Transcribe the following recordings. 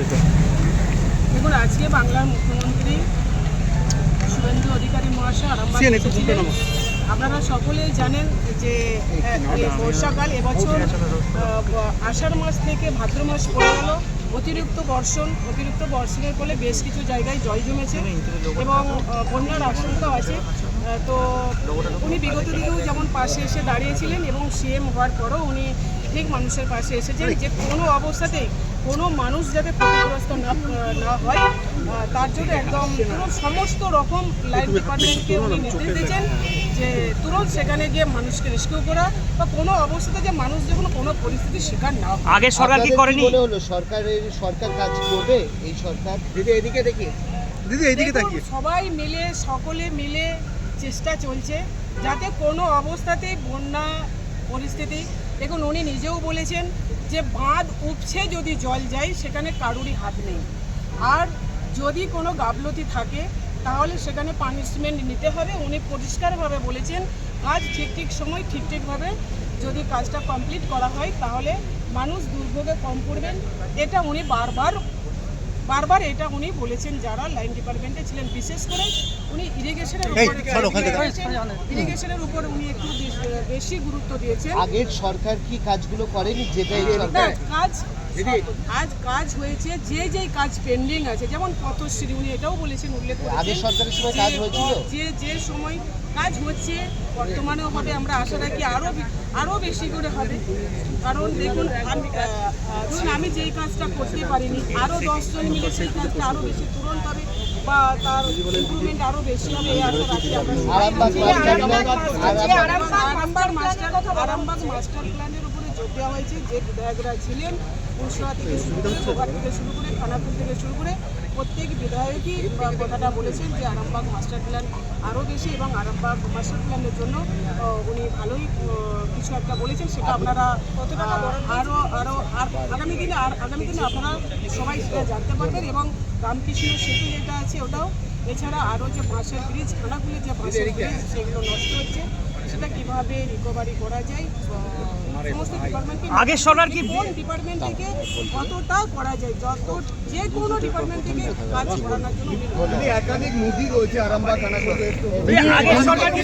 হচ্ছে এটা? দেখুন, আজকে বাংলার মুখ্যমন্ত্রী শুভেন্দু অধিকারী মহাশয় আরামবাগ এসেছিলেন। আপনারা সকলেই জানেন যে বর্ষাকাল এবছর আষাঢ় মাস থেকে ভাদ্র মাস পড়ে গেল। অতিরিক্ত বর্ষণের ফলে বেশ কিছু জায়গায় জল জমেছে এবং বন্যার আশঙ্কাও আছে। তো উনি বিগত দিনেও যেমন পাশে এসে দাঁড়িয়েছিলেন এবং সিএম হওয়ার পরও উনি ঠিক মানুষের পাশে এসেছেন যে কোনো অবস্থাতেই কোনো মানুষ যাতে ক্ষতিগ্রস্ত না হয় তার জন্য একদম সমস্ত রকম লাইন ডিপার্টমেন্টকে উনি নির্দেশ দিয়েছেন যে তুরন্ত সেখানে গিয়ে মানুষকে রেস্কিউ করা বা কোনো অবস্থাতে যে মানুষ যখন কোনো পরিস্থিতির শিকার না হয়। আগে সরকার কি করেনি? সরকার কাজ করবে এই সরকার। দিদি এদিকে তাকিয়ে সকলে মিলে চেষ্টা চলছে যাতে কোনো অবস্থাতেই বন্যা পরিস্থিতি। দেখুন, উনি নিজেও বলেছেন যে বাঁধ উপছে যদি জল যায় সেখানে কারুরই হাত নেই, আর যদি কোনো গাফলতি থাকে তাহলে সেখানে পানিশমেন্ট নিতে হবে। উনি পরিষ্কারভাবে বলেছেন কাজ ঠিক সময় ঠিকভাবে যদি কাজটা কমপ্লিট করা হয় তাহলে মানুষ দুর্ভোগে কম পড়বেন। এটা উনি বারবার এটা উনি বলেছেন যারা লাইন ডিপার্টমেন্টে ছিলেন। বিশেষ করে উনি ইরিগেশনের উপর উনি একটু বেশি গুরুত্ব দিয়েছেন। আগের সরকার কি কাজগুলো করেনি? যেটা কাজ হয়েছে, যে কাজ পেন্ডিং আছে, যেমন পথশ্রী উনি এটাও বলেছেন, উল্লেখ করেছেন আগের সরকারের সময় কাজ হয়েছিল, যে সময় কাজ হচ্ছে বর্তমানেও হবে। আমরা আশা রাখি আরো বেশি করে হবে। কারণ দেখুন, আমি যেই কাজটা করতে পারিনি আরো 10 জন মিলে সেই কাজটা আরো বেশি তুরন্ত হবে বা তার ইমপ্রুভমেন্ট আরো বেশি হবে এই আশা রাখি। আরামবাগ মাস্টার প্ল্যানের উপরে জোর দেওয়া হয়েছে। যে বিধায়করা ছিলেন পুরসভা থেকে শুরু করে খানাপুর থেকে শুরু করে প্রত্যেক বিধায়কই কথাটা বলেছেন যে আরামবাগ মাস্টার প্ল্যান আরও বেশি এবং আরামবাগ মাস্টার প্ল্যানের জন্য উনি ভালোই কিছু একটা বলেছেন। সেটা আপনারা আরও আগামী দিনে আপনারা সবাই সেটা জানতে পারবেন। এবং রামকৃষ্ণ সেতু যেটা আছে ওটাও, এছাড়া আরও যে বাঁশের ব্রিজ, খানাকুলে যে বাঁশের ব্রিজ সেগুলো নষ্ট হচ্ছে সেটা কীভাবে রিকভারি করা যায় সমস্ত ডিপার্টমেন্টকে। আগের সরকার কি কোন ডিপার্টমেন্ট থেকে কতটা করা যায়, যে কোনো ডিপার্টমেন্ট থেকে কাজ করানোর জন্য একাধিক নদী রয়েছে আরামবাগ খানাকুলে। আগের সরকার কি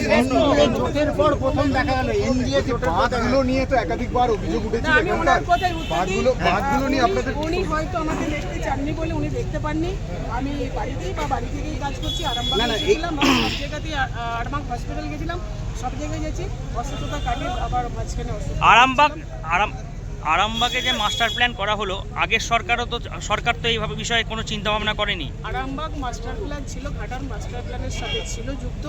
জোটের পর প্রথম দেখা গেল এনডিএ বাঁধগুলো নিয়ে তো একাধিকবার অভিযোগ উঠেছিল। আমি ওনার কথাই বাঁধগুলো নিয়ে আপনাদের উনি হয়তো আমাকে দেখতে চাননি বলে উনি দেখতে পাননি। আমি বাড়ি থেকেই কাজ করছি। আরামবাগ গেছিলাম, সব জায়গাতেই আরামবাগ হসপিটাল গেছিলাম, সব জায়গায় গেছি। অসুস্থতা কাটে আবার মাঝখানে আরামবাগে যে মাস্টার প্ল্যান করা হলো, আগের সরকার তো এইভাবে বিষয়ে কোনো চিন্তা ভাবনা করেনি। আরামবাগ মাস্টার প্ল্যান ছিল ঘাটার মাস্টার প্ল্যানের সাথে ছিল যুক্ত।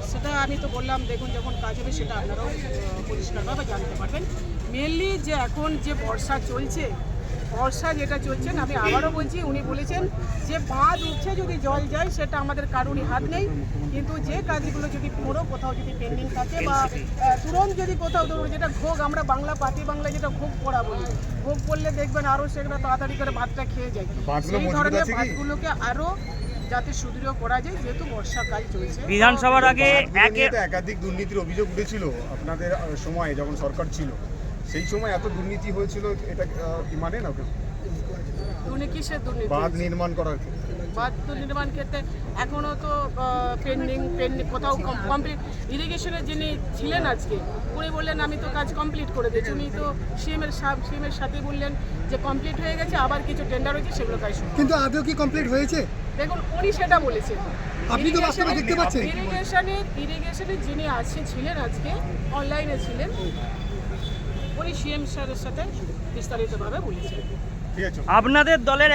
সেটা আমি তো বললাম, দেখুন যখন কাজ হবে সেটা আপনারাও পরিষ্কারভাবে জানতে পারবেন। মেনলি যে এখন যে বর্ষা যেটা চলছে, আমি আবারও বলছি, উনি বলেছেন যে বাঁধ উঠছে যদি জল যায় সেটা আমাদের কারোরই হাত নেই। কিন্তু যে কাজগুলো যদি কোথাও যদি পেন্ডিং থাকে বা তুরন্ত যদি কোথাও ধরুন, যেটা ঘোগ আমরা বাংলায় যেটা ঘোগ পড়া বলি, ঘোগ পড়লে দেখবেন আরও সেগুলো তাড়াতাড়ি করে ভাতটা খেয়ে যায়। সেই ধরনের ভাতগুলোকে আরও যাতে সুদৃঢ় করা যায়, যেহেতু বর্ষাকাল চলছে। বিধানসভার আগে একাধিক দুর্নীতির অভিযোগ উঠেছিল আপনাদের সময় যখন সরকার ছিল, সেই সময় এত দুর্নীতি হয়েছিল, এটা কি মানে না? কিসের দুর্নীতি? বাঁধ নির্মাণ করার ক্ষেত্রে নির্মাণ ক্ষেত্রে এখনো তো পেন্ডিং কোথাও কমপ্লিট। ইরিগেশনের যিনি ছিলেন আজকে উনি বললেন আমি তো কাজ কমপ্লিট করে দিয়েছি। উনি তো সিএমের সাথে বললেন যে কমপ্লিট হয়ে গেছে, আবার কিছু টেন্ডার হয়েছে সেগুলো কাজ শুরু। কিন্তু আদৌ কি কমপ্লিট হয়েছে? দেখুন, উনি সেটা বলেছেন। আপনি তো বাস্তবে দেখতে পাচ্ছেন। ইরিগেশনের যিনি ছিলেন আজকে অনলাইনে ছিলেন, উনি সিএম স্যারের সাথে বিস্তারিতভাবে বলেছেন। আপনাদের দলের